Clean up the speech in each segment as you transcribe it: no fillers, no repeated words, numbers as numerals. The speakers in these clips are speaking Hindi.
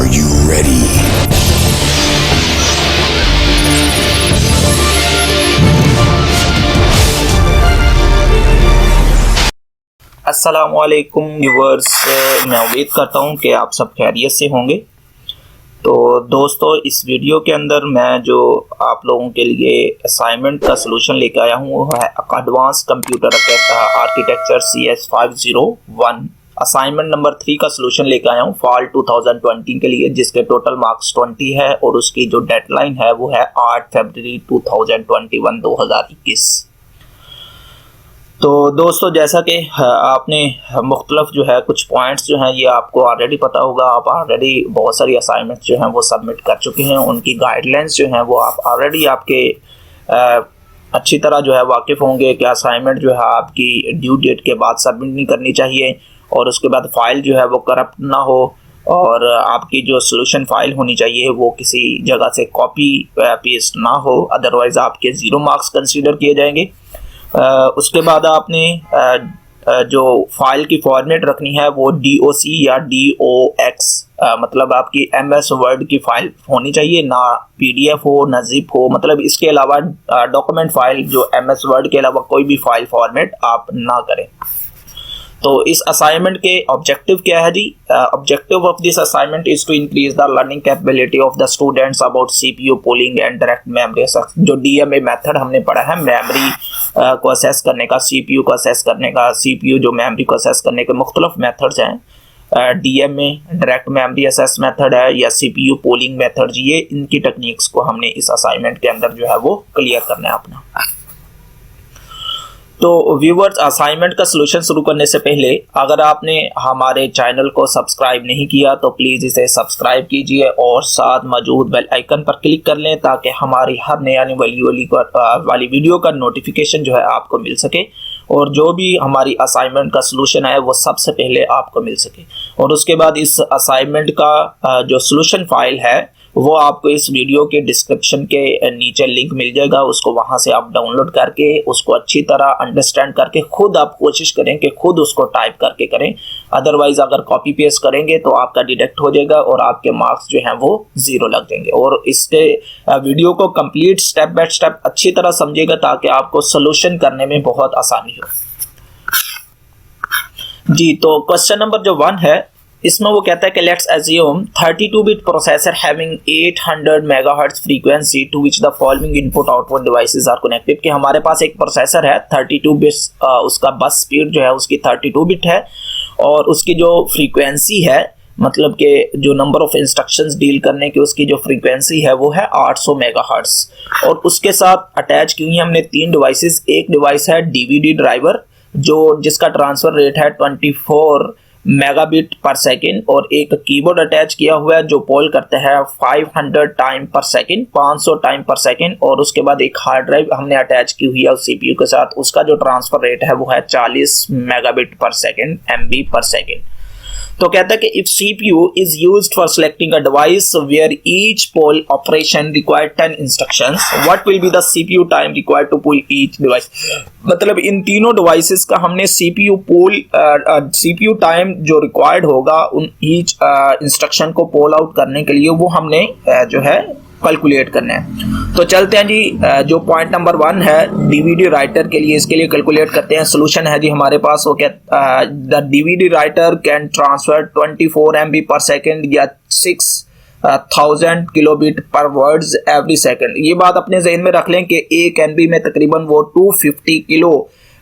Are you ready? अस्सलामुअलैकुम व्यूअर्स, मैं उम्मीद करता हूँ कि आप सब खैरियत से होंगे। तो दोस्तों, इस वीडियो के अंदर मैं जो आप लोगों के लिए असाइनमेंट का सलूशन लेकर आया हूँ वो है advance computer architecture CS501 assignment number 3 का सलूशन लेकर आया हूँ फॉल 2020 के लिए, जिसके टोटल मार्क्स 20 है और उसकी जो डेडलाइन है वो है 8 फरवरी 2021। तो दोस्तों, जैसा कि आपने मुख्तलफ जो है कुछ पॉइंट्स जो हैं ये आपको ऑलरेडी पता होगा। आप ऑलरेडी बहुत सारी असाइनमेंट जो हैं वो सबमिट कर चुके हैं। उनकी गाइडलाइंस जो हैं वो आप ऑलरेडी आपके अच्छी तरह जो है वाकिफ़ होंगे कि असाइनमेंट जो है आपकी ड्यू डेट के बाद सबमिट नहीं करनी चाहिए और उसके बाद फ़ाइल जो है वो करप्ट ना हो और आपकी जो सॉल्यूशन फाइल होनी चाहिए वो किसी जगह से कॉपी पेस्ट ना हो, अदरवाइज़ आपके 0 मार्क्स कंसीडर किए जाएंगे। उसके बाद आपने जो फाइल की फॉर्मेट रखनी है वो DOC या DOX, मतलब आपकी MS वर्ड की फाइल होनी चाहिए, ना PDF हो ना ZIP हो। मतलब इसके अलावा डॉक्यूमेंट फाइल जो MS वर्ड के अलावा कोई भी फाइल फॉर्मेट आप ना करें। तो इस असाइनमेंट के ऑब्जेक्टिव क्या है जी? Objective of this assignment is to increase the learning capability of the students about CPU polling and direct memory. जो DMA मेथड हमने पढ़ा है मेमोरी को असेस करने का, CPU को असेस करने का, CPU जो मेमोरी को असेस करने के मुख्तलिफ मेथड्स हैं, DMA direct memory assess method है या CPU पोलिंग मेथड, ये इनकी टेक्निक्स को हमने इस असाइनमेंट के अंदर जो है वो क्लियर करना है अपना। तो व्यूवर्स, असाइनमेंट का सलूशन शुरू करने से पहले अगर आपने हमारे चैनल को सब्सक्राइब नहीं किया तो प्लीज़ इसे सब्सक्राइब कीजिए और साथ मौजूद बेल आइकन पर क्लिक कर लें ताकि हमारी हर नए आने वाली वीडियो का नोटिफिकेशन जो है आपको मिल सके और जो भी हमारी असाइनमेंट का सलूशन है वो सबसे पहले आपको मिल सके। और उसके बाद इस असाइनमेंट का जो सलूशन फाइल है वो आपको इस वीडियो के डिस्क्रिप्शन के नीचे लिंक मिल जाएगा। उसको वहां से आप डाउनलोड करके उसको अच्छी तरह अंडरस्टैंड करके खुद आप कोशिश करें कि खुद उसको टाइप करके करें, अदरवाइज अगर कॉपी पेस्ट करेंगे तो आपका डिडक्ट हो जाएगा और आपके मार्क्स जो हैं वो 0 लग जाएंगे। और इसके वीडियो को कंप्लीट स्टेप बाय स्टेप अच्छी तरह समझिएगा ताकि आपको सोल्यूशन करने में बहुत आसानी हो जी। तो क्वेश्चन नंबर जो 1 है इसमें वो कहता है कि let's assume 32 bit processor having 800 megahertz frequency to which the following input output devices are connected. कि हमारे पास एक प्रोसेसर है 32 बिट्स, उसका बस स्पीड जो है उसकी 32 बिट है और उसकी जो फ्रीक्वेंसी है, मतलब कि जो नंबर ऑफ इंस्ट्रक्शंस डील करने की उसकी जो फ्रीक्वेंसी है वो है 800 मेगाहर्ट्ज। और उसके साथ अटैच की हुई हमने 3 डिवाइसेस। एक डिवाइस है DVD ड्राइवर जिसका ट्रांसफर रेट है 24 मेगाबिट पर सेकेंड और एक कीबोर्ड अटैच किया हुआ है जो पोल करता है 500 time per second, 500 time per second. और उसके बाद एक हार्ड ड्राइव हमने अटैच की हुई है उस CPU के साथ, उसका जो ट्रांसफर रेट है वो है 40 मेगाबिट पर सेकेंड, MB पर सेकेंड। तो कहता है कि if CPU is used for selecting a device where each poll operation required 10 instructions, what will be the CPU time required to pull each device? मतलब इन तीनों डिवाइसेस का हमने CPU टाइम जो रिक्वायर्ड होगा उन ईच इंस्ट्रक्शन को पोल आउट करने के लिए वो हमने जो है कैलकुलेट करना है। तो चलते हैं जी, जो पॉइंट नंबर 1 है DVD राइटर के लिए, इसके लिए कैलकुलेट करते हैं। सोल्यूशन है जी हमारे पास, वो क्या, the DVD writer can transfer 24 MB पर सेकेंड या 6000 किलोबिट पर वर्ड्स एवरी सेकेंड। ये बात अपने जहन में रख लें कि 1 MB में तकरीबन वो 250 किलो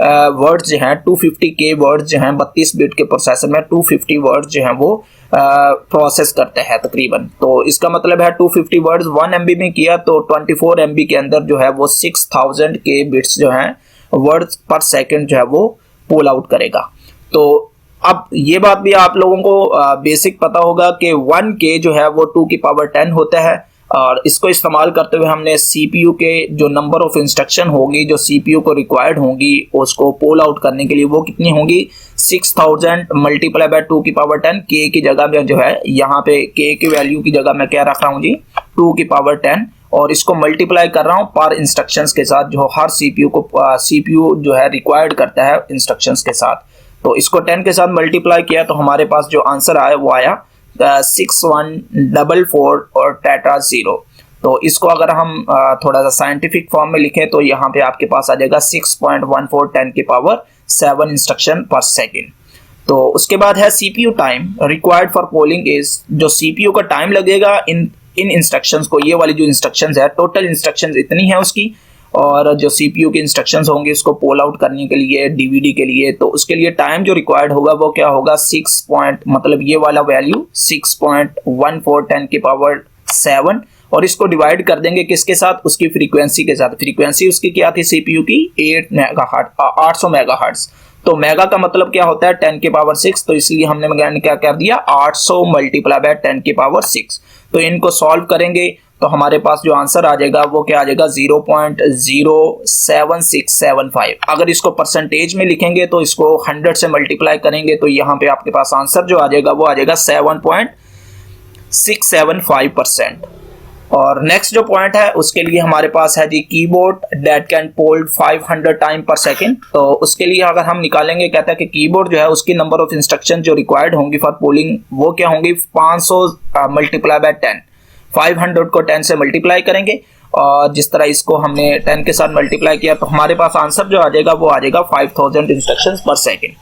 वर्ड्स जो हैं, 250K वर्ड्स जो हैं 32 बिट के प्रोसेसर में 250 वर्ड्स जो हैं वो प्रोसेस करते हैं तकरीबन। तो इसका मतलब है 250 वर्ड्स 1 MB में किया तो 24 MB के अंदर जो है वो 6000K बिट्स जो हैं वर्ड्स पर सेकंड जो है वो पुल आउट करेगा। तो अब ये बात भी आप लोगों को बेसिक पता होगा कि 1K जो है वो 2 की पावर 10 होता है और इसको इस्तेमाल करते हुए हमने CPU के जो नंबर ऑफ इंस्ट्रक्शन होगी जो CPU को रिक्वायर्ड होंगी उसको पोल आउट करने के लिए वो कितनी होंगी, 6000 मल्टीप्लाई बाय 2 की पावर 10। K की जगह में जो है यहाँ पे K की वैल्यू की जगह मैं क्या रख रहा हूँ जी, 2 की पावर 10 और इसको मल्टीप्लाई कर रहा हूँ पर इंस्ट्रक्शंस के साथ जो हर CPU जो है रिक्वायर्ड करता है इंस्ट्रक्शंस के साथ। तो इसको 10 के साथ मल्टीप्लाई किया तो हमारे पास जो आंसर आया वो आया 6144 और टेट्रा 0। तो इसको अगर हम थोड़ा सा साइंटिफिक फॉर्म में लिखें तो यहाँ पे आपके पास आ जाएगा 6.14 10 की पावर 7 इंस्ट्रक्शन पर सेकेंड। तो उसके बाद है CPU time required for polling is, जो सीपीयू का टाइम लगेगा इन इंस्ट्रक्शंस को, ये वाली जो इंस्ट्रक्शंस है टोटल इंस्ट्रक्शंस इतनी है उसकी, और जो सीपीयू के इंस्ट्रक्शंस होंगे इसको पोल आउट करने के लिए डीवीडी के लिए, तो उसके लिए टाइम जो रिक्वायर्ड होगा वो क्या होगा 6 मतलब ये वाला वैल्यू 6.14 10 की पावर 7, और इसको डिवाइड कर देंगे किसके साथ, उसकी फ्रीक्वेंसी के साथ। फ्रीक्वेंसी उसकी क्या थी सीपीयू की 800 मेगाहर्ट्ज। तो मेगा का मतलब क्या होता है 10 की पावर 6, तो इसलिए हमने क्या कर दिया 800 मल्टीप्लाई बाय 10 की पावर 6। तो इनको सॉल्व करेंगे तो हमारे पास जो आंसर आ जाएगा वो क्या आ जाएगा 0.07675। अगर इसको परसेंटेज में लिखेंगे तो इसको 100 से मल्टीप्लाई करेंगे तो यहाँ पे आपके पास आंसर जो आ जाएगा वो आ जाएगा 7.675%। और नेक्स्ट जो पॉइंट है उसके लिए हमारे पास है जी keyboard that can polled 500 time per second. तो उसके लिए अगर हम निकालेंगे, कहता है कि कीबोर्ड जो है उसकी नंबर ऑफ इंस्ट्रक्शन जो रिक्वायर्ड होंगी फॉर पोलिंग वो क्या होंगी 500 मल्टीप्लाई बाय 10। 500 को 10 से मल्टीप्लाई करेंगे और जिस तरह इसको हमने 10 के साथ मल्टीप्लाई किया तो हमारे पास आंसर जो आ जाएगा वो आ जाएगा 5000 इंस्ट्रक्शंस पर सेकेंड।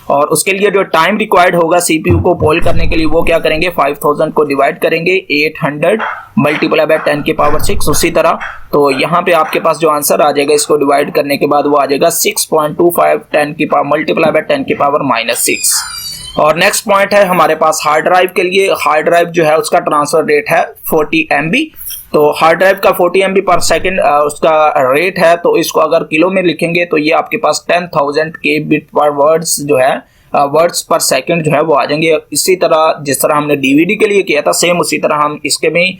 और उसके लिए जो टाइम रिक्वायर्ड होगा सीपीयू को पोल करने के लिए वो क्या करेंगे 5000 को डिवाइड करेंगे 800 मल्टीप्लाई बाय 10 की पावर 6। उसी तरह तो यहाँ पे आपके पास जो आंसर आ जाएगा इसको डिवाइड करने के बाद वो आ जाएगा 6.25 10 की पावर मल्टीप्लाई बाय 10 की पावर -6। और नेक्स्ट पॉइंट है हमारे पास हार्ड ड्राइव के लिए। हार्ड ड्राइव जो है उसका ट्रांसफर रेट है 40 MB। तो हार्ड ड्राइव का 40 MB पर सेकेंड उसका रेट है, तो इसको अगर किलो में लिखेंगे तो ये आपके पास 10,000 kbit पर वर्ड्स जो है वर्ड्स पर सेकंड जो है वो आ जाएंगे। इसी तरह जिस तरह हमने डीवीडी के लिए किया था सेम उसी तरह हम इसके में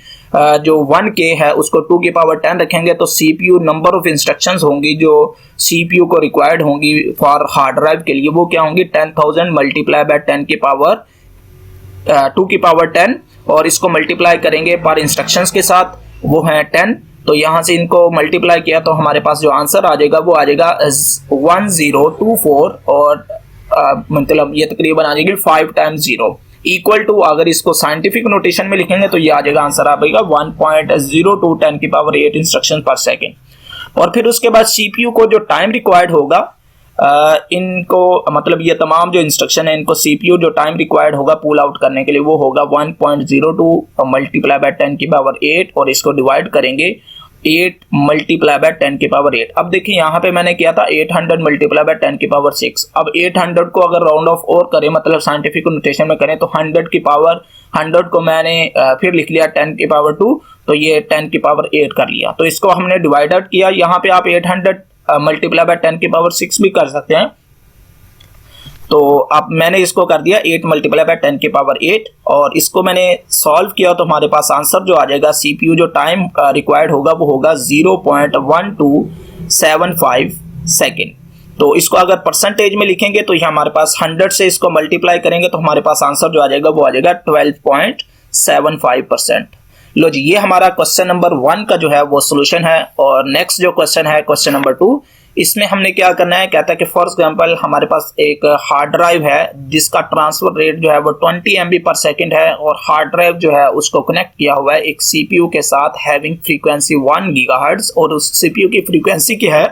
जो 1K है उसको 2 की पावर 10 रखेंगे तो सीपीयू नंबर ऑफ इंस्ट्रक्शंस होंगी जो सीपीयू को रिक्वायर्ड होंगी फॉर हार्ड ड्राइव के लिए वो क्या होंगी 10,000 मल्टीप्लाई बाय 10 की पावर 2 की पावर 10, और इसको मल्टीप्लाई करेंगे पर इंस्ट्रक्शंस के साथ वो है 10। तो यहाँ से इनको मल्टीप्लाई किया तो हमारे पास जो आंसर आ जाएगा वो आ जाएगा 1024, और मतलब ये तकरीबन आ जाएगी 5 टाइम्स 0 इक्वल टू, अगर इसको साइंटिफिक नोटेशन में लिखेंगे तो ये आ जाएगा आंसर आ जाएगा 1.02 10 की पावर 8 इंस्ट्रक्शन पर सेकेंड। और फिर उसके बाद सीपीयू को जो टाइम रिक्वायर्ड होगा इनको मतलब ये तमाम जो इंस्ट्रक्शन है इनको सीपीयू जो टाइम रिक्वायर्ड होगा पुल आउट करने के लिए वो होगा 1.02 मल्टीप्लाई बाय 10 की पावर 8, और इसको डिवाइड करेंगे 8 मल्टीप्लाई बाय 10 की पावर 8। अब देखिए यहाँ पे मैंने किया था 800 मल्टीप्लाई बाय 10 की पावर 6। अब 800 को अगर राउंड ऑफ और करें मतलब साइंटिफिक नोटेशन में करें तो 100 की पावर 100 को मैंने फिर लिख लिया 10 की पावर 2, तो ये 10 की पावर 8 कर लिया। तो इसको हमने डिवाइडेड किया, यहाँ पे आप 800 मल्टीप्लाई बाय 10 की पावर 6 भी कर सकते हैं। तो अब मैंने इसको कर दिया 8 मल्टीप्लाई बाय 10 की पावर 8, और इसको मैंने सॉल्व किया तो हमारे पास आंसर जो आ जाएगा सीपीयू जो टाइम रिक्वायर्ड होगा वो होगा 0.1275 सेकेंड। तो इसको अगर परसेंटेज में लिखेंगे तो ये हमारे पास 100 से इसको मल्टीप्लाई करेंगे तो हमारे पास आंसर जो आ जाएगा वो आ जाएगा 12.75%। लो जी, ये हमारा क्वेश्चन नंबर 1 का जो है वो सोल्यूशन है। और नेक्स्ट जो क्वेश्चन है क्वेश्चन नंबर 2, इसमें हमने क्या करना है, कहता है कि फॉर एग्जांपल हमारे पास एक हार्ड ड्राइव है जिसका ट्रांसफर रेट जो है वो 20 MB पर सेकेंड है, और हार्ड ड्राइव जो है उसको कनेक्ट किया हुआ है एक सीपीयू के साथ हैविंग फ्रीक्वेंसी 1 गीगाहर्ट्ज, और उस सीपीयू की फ्रीक्वेंसी की है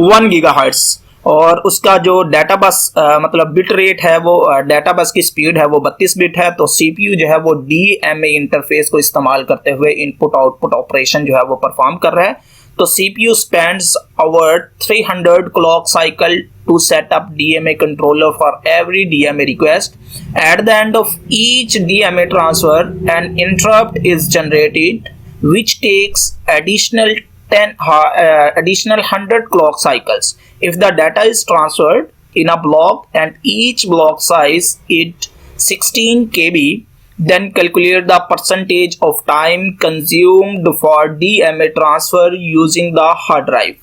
1 गीगाहर्ट्ज, और उसका जो डाटा बस मतलब बिट रेट है वो डाटा बस की स्पीड है वो 32 बिट है। तो सीपीयू जो है वो DMA इंटरफेस को इस्तेमाल करते हुए इनपुट आउटपुट ऑपरेशन जो है वो परफॉर्म कर रहा है। तो CPU spends over 300 clock cycle to set up DMA controller for every DMA request. At the end of each DMA transfer, an interrupt is generated, which takes additional 100 clock cycles. If the data is transferred in a block and each block size is 16 KB, then calculate the percentage of time consumed for DMA transfer using the hard drive.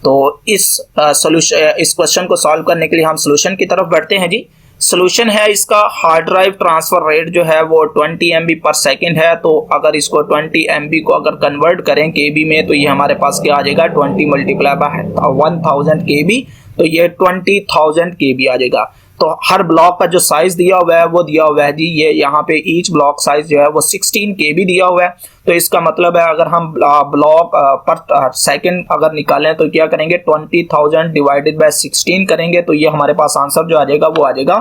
तो इस क्वेश्चन को सॉल्व करने के लिए हम सोल्यूशन की तरफ बढ़ते हैं जी। सोल्यूशन है इसका हार्ड ड्राइव ट्रांसफर रेट जो है वो 20 MB पर सेकेंड है। तो अगर इसको 20 MB को अगर कन्वर्ट करें KB में तो ये हमारे पास क्या आ जाएगा 20 मल्टीप्लाई बाय 1000 KB, तो ये 20,000 KB आ जाएगा। तो हर ब्लॉक का जो साइज दिया हुआ है वो दिया हुआ है जी, ये यहाँ पे ईच ब्लॉक साइज जो है वो 16 KB दिया हुआ है। तो इसका मतलब है अगर हम ब्लॉक पर सेकंड अगर निकालें तो क्या करेंगे, 20,000 डिवाइडेड बाय 16 करेंगे तो ये हमारे पास आंसर जो आ जाएगा वो आ जाएगा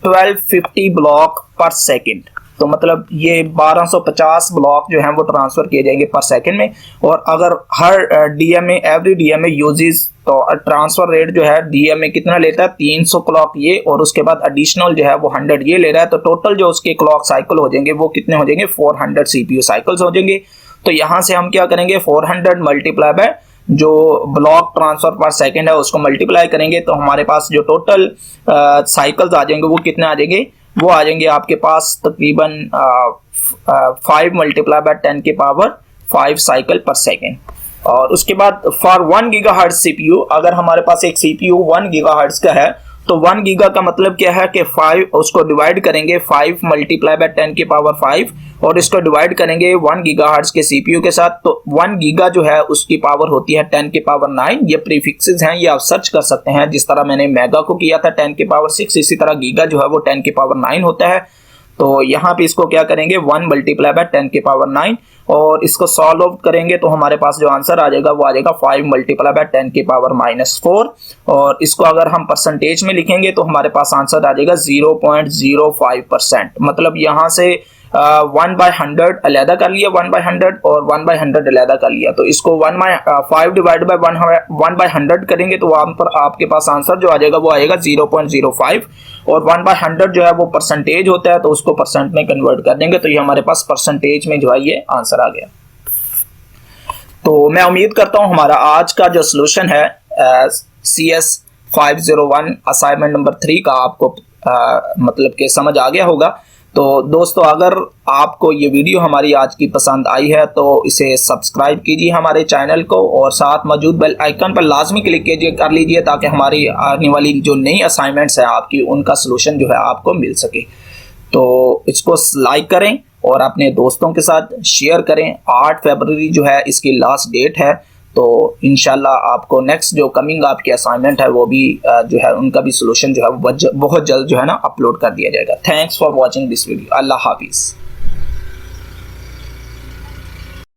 1250 ब्लॉक पर सेकंड। तो मतलब ये 1250 ब्लॉक जो हैं वो ट्रांसफर किए जाएंगे पर सेकंड में। और अगर हर डीएमए एवरी डीएमए यूजेस, तो ट्रांसफर रेट जो है डीएमए कितना लेता है 300 क्लॉक ये, और उसके बाद एडिशनल जो है वो 100 ये ले रहा है। तो टोटल जो उसके क्लॉक साइकिल हो जाएंगे वो कितने हो जाएंगे, 400 CPU साइकिल्स हो जाएंगे। तो यहाँ से हम क्या करेंगे, 400 मल्टीप्लाई बाय जो ब्लॉक ट्रांसफर पर सेकंड है उसको मल्टीप्लाई करेंगे तो हमारे पास जो टोटल साइकिल्स आ जाएंगे वो कितने आ जाएंगे, वो आ जाएंगे आपके पास तकरीबन 5 मल्टीप्लाई बाय 10 की पावर 5 साइकिल पर सेकेंड। और उसके बाद फॉर 1 गीगाहर्ट्ज सीपीयू, अगर हमारे पास एक सीपीयू 1 गीगाहर्ट्ज का है तो 1 गीगा का मतलब क्या है कि 5 उसको डिवाइड करेंगे 5 मल्टीप्लाई बाय 10 की पावर 5 और इसको डिवाइड करेंगे 1 गीगाहर्ट्ज के सीपीयू के साथ। तो 1 गीगा जो है उसकी पावर होती है 10 की पावर 9। ये प्रीफिक्सेस हैं, ये आप सर्च कर सकते हैं। जिस तरह मैंने मेगा को किया था 10 की पावर 6, इसी तरह गीगा जो है वो 10 की पावर 9 होता है। तो यहाँ पे इसको क्या करेंगे 1 मल्टीप्लाई बाय 10 की पावर 9 और इसको सॉल्व आउट करेंगे तो हमारे पास जो आंसर आ जाएगा वो आ जाएगा 5 मल्टीप्लाई बाय 10 की पावर -4। और इसको अगर हम परसेंटेज में लिखेंगे तो हमारे पास आंसर आ जाएगा 0.05%। मतलब यहाँ से 1/100 अलहदा कर लिया, 1/100 और 1/100 अलहदा कर लिया। तो इसको 1/5 डिवाइड बाय 1/100 करेंगे तो वहां पर आपके पास आंसर जो आ जाएगा वो आएगा 0.05। और 1/100 जो है वो परसेंटेज होता है तो उसको परसेंट में कन्वर्ट कर देंगे तो ये हमारे पास परसेंटेज में जो है ये आंसर आ गया। तो मैं उम्मीद करता हूँ हमारा आज का जो सोल्यूशन है CS 501 असाइनमेंट नंबर 3 का आपको मतलब कि समझ आ गया होगा। तो दोस्तों अगर आपको ये वीडियो हमारी आज की पसंद आई है तो इसे सब्सक्राइब कीजिए हमारे चैनल को और साथ मौजूद बेल आइकन पर लाजमी क्लिक कीजिए कर लीजिए ताकि हमारी आने वाली जो नई असाइनमेंट्स हैं आपकी उनका सलूशन जो है आपको मिल सके। तो इसको लाइक करें और अपने दोस्तों के साथ शेयर करें। 8 फरवरी जो है इसकी लास्ट डेट है। तो इंशाल्लाह आपको नेक्स्ट जो कमिंग आपकी असाइनमेंट है वो भी जो है उनका भी सलूशन जो है बहुत जल्द जो है ना अपलोड कर दिया जाएगा। Thanks for watching this video. अल्लाह हाफिज़।